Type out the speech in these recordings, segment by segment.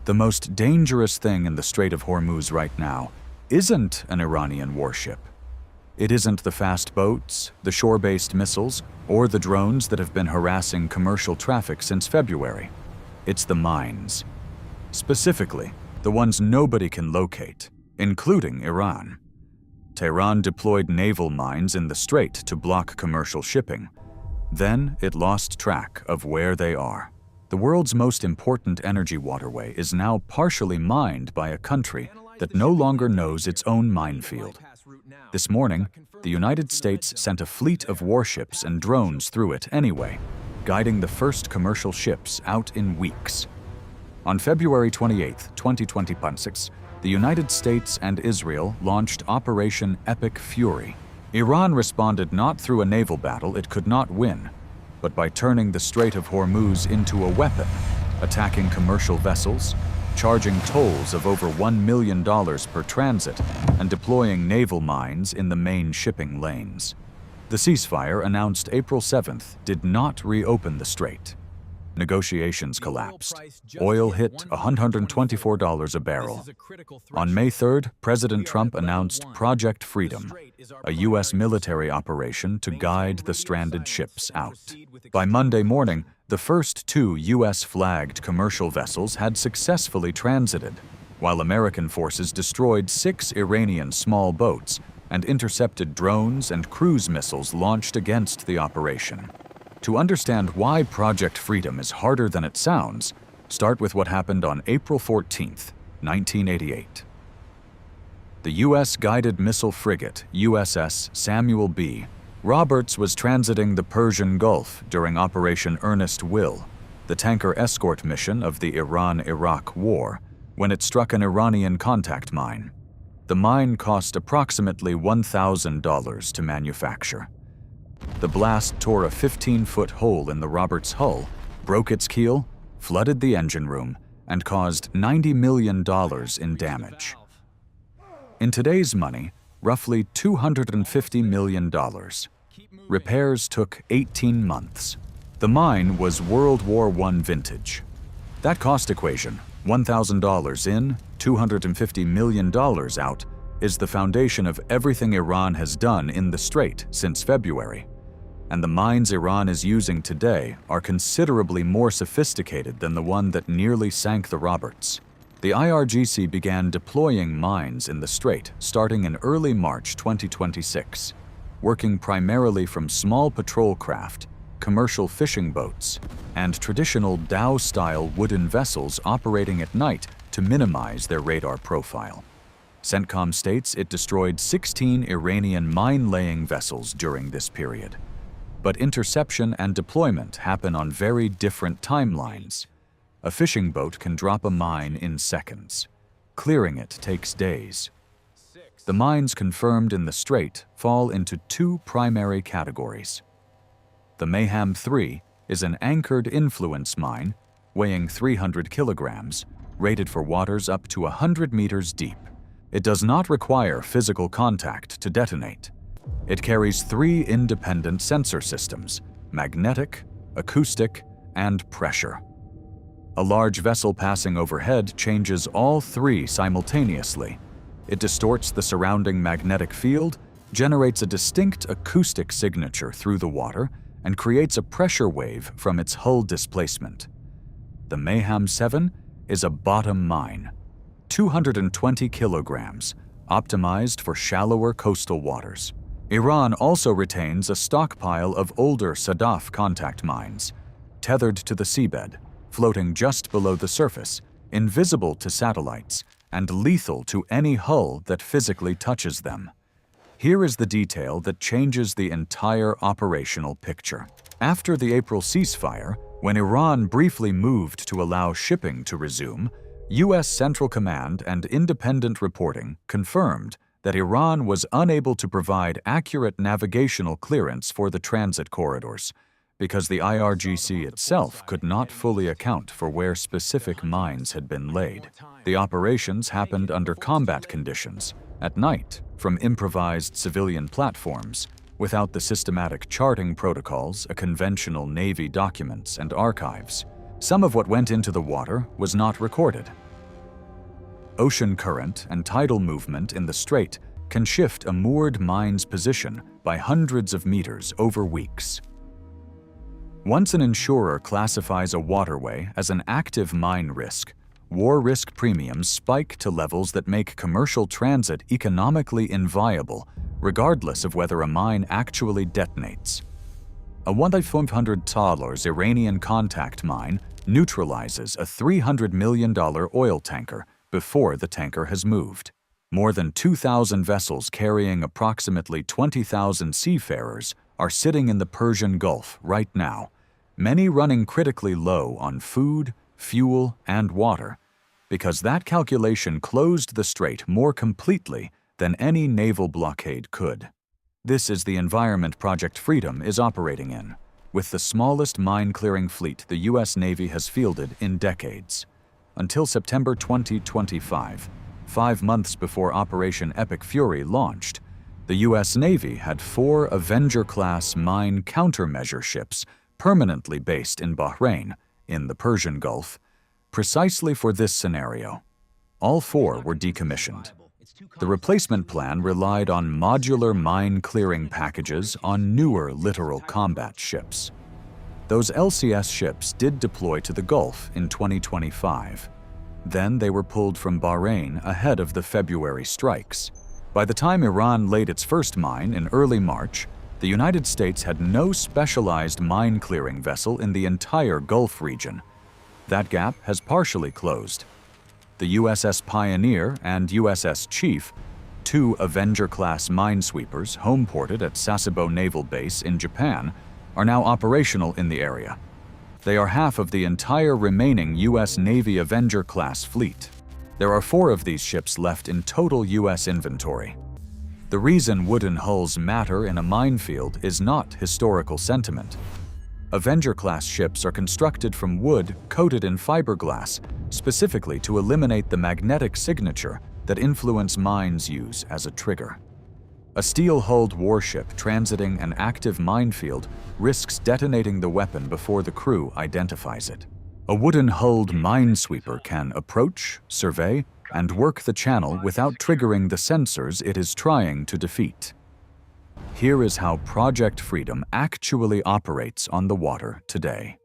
The most dangerous thing in the Strait of Hormuz right now isn't an Iranian warship. It isn't the fast boats, the shore-based missiles, or the drones that have been harassing commercial traffic since February. It's the mines. Specifically, the ones nobody can locate, including Iran. Tehran deployed naval mines in the strait to block commercial shipping. Then it lost track of where they are. The world's most important energy waterway is now partially mined by a country that no longer knows its own minefield. This morning, the United States sent a fleet of warships and drones through it anyway, guiding the first commercial ships out in weeks. On February 28, 2026, the United States and Israel launched Operation Epic Fury. Iran responded not through a naval battle it could not win, but by turning the Strait of Hormuz into a weapon, attacking commercial vessels, charging tolls of over $1 million per transit, and deploying naval mines in the main shipping lanes. The ceasefire announced April 7th did not reopen the strait. Negotiations collapsed. Oil hit $124 a barrel. On May 3rd, President Trump announced Project Freedom, a U.S. military operation to guide the stranded ships out. By Monday morning, the first 2 U.S.-flagged commercial vessels had successfully transited, while American forces destroyed 6 Iranian small boats and intercepted drones and cruise missiles launched against the operation. To understand why Project Freedom is harder than it sounds, start with what happened on April 14, 1988. The U.S. guided missile frigate USS Samuel B. Roberts was transiting the Persian Gulf during Operation Earnest Will, the tanker escort mission of the Iran-Iraq War, when it struck an Iranian contact mine. The mine cost approximately $1,000 to manufacture. The blast tore a 15-foot hole in the Roberts' hull, broke its keel, flooded the engine room, and caused $90 million in damage. In today's money, roughly $250 million. Repairs took 18 months. The mine was World War I vintage. That cost equation, $1,000 in, $250 million out, is the foundation of everything Iran has done in the strait since February. And the mines Iran is using today are considerably more sophisticated than the one that nearly sank the Roberts. The IRGC began deploying mines in the strait starting in early March 2026, working primarily from small patrol craft, commercial fishing boats, and traditional dhow-style wooden vessels operating at night to minimize their radar profile. CENTCOM states it destroyed 16 Iranian mine-laying vessels during this period. But interception and deployment happen on very different timelines. A fishing boat can drop a mine in seconds. Clearing it takes days. The mines confirmed in the strait fall into 2 primary categories. The Maham 3 is an anchored influence mine weighing 300 kilograms, rated for waters up to 100 meters deep. It does not require physical contact to detonate. It carries 3 independent sensor systems: magnetic, acoustic, and pressure. A large vessel passing overhead changes all 3 simultaneously. It distorts the surrounding magnetic field, generates a distinct acoustic signature through the water, and creates a pressure wave from its hull displacement. The Maham 7 is a bottom mine, 220 kilograms, optimized for shallower coastal waters. Iran also retains a stockpile of older Sadaf contact mines, tethered to the seabed, floating just below the surface, invisible to satellites, and lethal to any hull that physically touches them. Here is the detail that changes the entire operational picture. After the April ceasefire, when Iran briefly moved to allow shipping to resume, U.S. Central Command and independent reporting confirmed that Iran was unable to provide accurate navigational clearance for the transit corridors because the IRGC itself could not fully account for where specific mines had been laid. The operations happened under combat conditions, at night, from improvised civilian platforms, without the systematic charting protocols, a conventional Navy documents, and archives. Some of what went into the water was not recorded. Ocean current and tidal movement in the strait can shift a moored mine's position by hundreds of meters over weeks. Once an insurer classifies a waterway as an active mine risk, war risk premiums spike to levels that make commercial transit economically inviable, regardless of whether a mine actually detonates. A $1,500 Iranian contact mine neutralizes a $300 million oil tanker before the tanker has moved. More than 2,000 vessels carrying approximately 20,000 seafarers are sitting in the Persian Gulf right now, many running critically low on food, fuel, and water, because that calculation closed the strait more completely than any naval blockade could. This is the environment Project Freedom is operating in, with the smallest mine-clearing fleet the U.S. Navy has fielded in decades. Until September 2025, 5 months before Operation Epic Fury launched, the U.S. Navy had 4 Avenger-class mine countermeasure ships permanently based in Bahrain, in the Persian Gulf, precisely for this scenario. All 4 were decommissioned. The replacement plan relied on modular mine-clearing packages on newer littoral combat ships. Those LCS ships did deploy to the Gulf in 2025. Then they were pulled from Bahrain ahead of the February strikes. By the time Iran laid its first mine in early March, the United States had no specialized mine-clearing vessel in the entire Gulf region. That gap has partially closed. The USS Pioneer and USS Chief, 2 Avenger-class minesweepers homeported at Sasebo Naval Base in Japan, are now operational in the area. They are half of the entire remaining U.S. Navy Avenger-class fleet. There are 4 of these ships left in total U.S. inventory. The reason wooden hulls matter in a minefield is not historical sentiment. Avenger-class ships are constructed from wood coated in fiberglass, specifically to eliminate the magnetic signature that influence mines use as a trigger. A steel-hulled warship transiting an active minefield risks detonating the weapon before the crew identifies it. A wooden-hulled minesweeper can approach, survey, and work the channel without triggering the sensors it is trying to defeat. Here is how Project Freedom actually operates on the water today.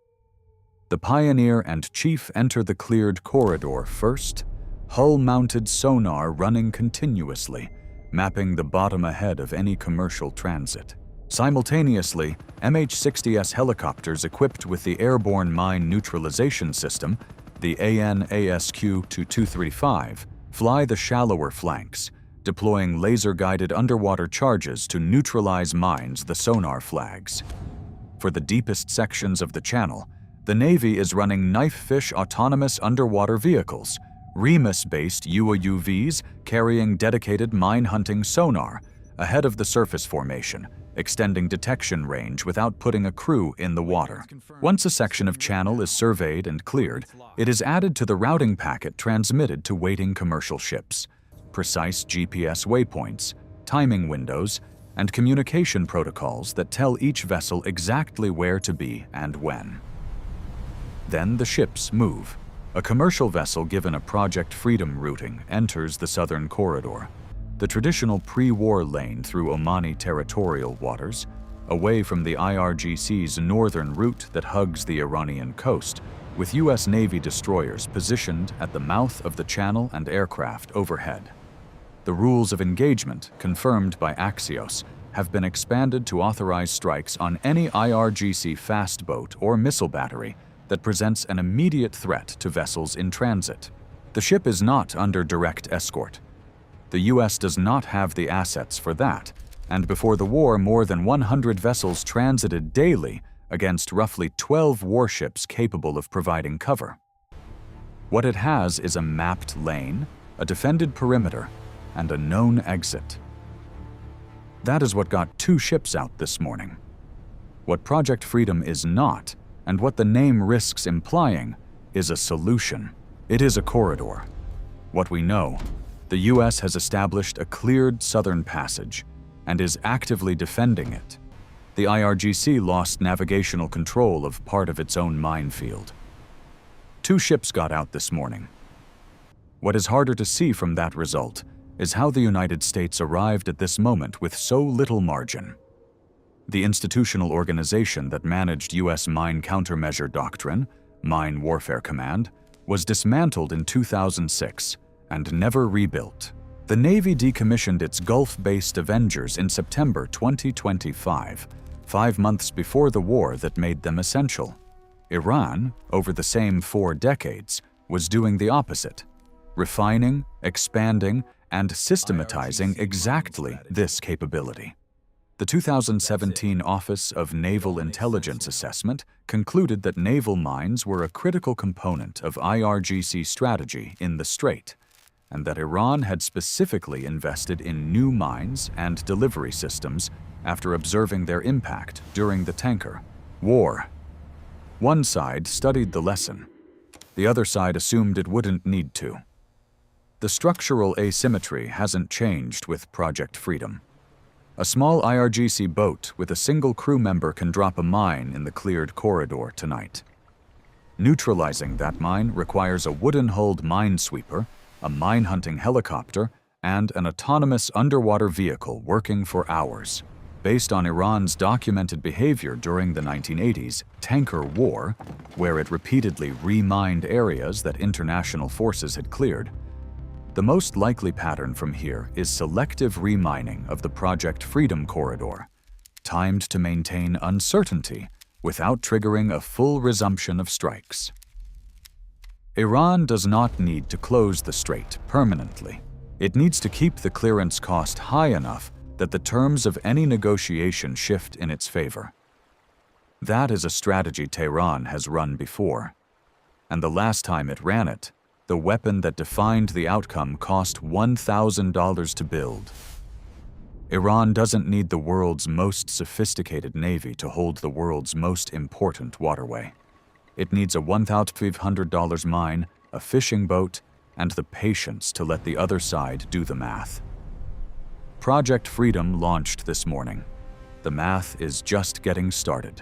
The Pioneer and Chief enter the cleared corridor first, hull-mounted sonar running continuously, mapping the bottom ahead of any commercial transit. Simultaneously, MH-60S helicopters equipped with the Airborne Mine Neutralization System, the AN/ASQ-235, fly the shallower flanks, deploying laser-guided underwater charges to neutralize mines the sonar flags. For the deepest sections of the channel, the Navy is running knife-fish autonomous underwater vehicles, Remus-based UAVs carrying dedicated mine-hunting sonar, ahead of the surface formation, extending detection range without putting a crew in the water. Once a section of channel is surveyed and cleared, it is added to the routing packet transmitted to waiting commercial ships. Precise GPS waypoints, timing windows, and communication protocols that tell each vessel exactly where to be and when. Then the ships move. A commercial vessel given a Project Freedom routing enters the southern corridor, the traditional pre-war lane through Omani territorial waters, away from the IRGC's northern route that hugs the Iranian coast, with U.S. Navy destroyers positioned at the mouth of the channel and aircraft overhead. The rules of engagement, confirmed by Axios, have been expanded to authorize strikes on any IRGC fast boat or missile battery that presents an immediate threat to vessels in transit. The ship is not under direct escort. The U.S. does not have the assets for that, and before the war, more than 100 vessels transited daily against roughly 12 warships capable of providing cover. What it has is a mapped lane, a defended perimeter, and a known exit. That is what got 2 ships out this morning. What Project Freedom is not, and what the name risks implying, is a solution. It is a corridor. What we know, the U.S. has established a cleared southern passage and is actively defending it. The IRGC lost navigational control of part of its own minefield. 2 ships got out this morning. What is harder to see from that result is how the United States arrived at this moment with so little margin. The institutional organization that managed U.S. mine countermeasure doctrine, Mine Warfare Command, was dismantled in 2006 and never rebuilt. The Navy decommissioned its Gulf-based Avengers in September 2025, 5 months before the war that made them essential. Iran, over the same 4 decades, was doing the opposite, refining, expanding, and systematizing exactly this capability. The 2017 Office of Naval Intelligence Assessment concluded that naval mines were a critical component of IRGC strategy in the Strait, and that Iran had specifically invested in new mines and delivery systems after observing their impact during the tanker war. One side studied the lesson. The other side assumed it wouldn't need to. The structural asymmetry hasn't changed with Project Freedom. A small IRGC boat with a single crew member can drop a mine in the cleared corridor tonight. Neutralizing that mine requires a wooden-hulled minesweeper, a mine-hunting helicopter, and an autonomous underwater vehicle working for hours. Based on Iran's documented behavior during the 1980s tanker war, where it repeatedly remined areas that international forces had cleared, the most likely pattern from here is selective remining of the Project Freedom corridor, timed to maintain uncertainty without triggering a full resumption of strikes. Iran does not need to close the strait permanently. It needs to keep the clearance cost high enough that the terms of any negotiation shift in its favor. That is a strategy Tehran has run before, and the last time it ran it, the weapon that defined the outcome cost $1,000 to build. Iran doesn't need the world's most sophisticated navy to hold the world's most important waterway. It needs a $1,500 mine, a fishing boat, and the patience to let the other side do the math. Project Freedom launched this morning. The math is just getting started.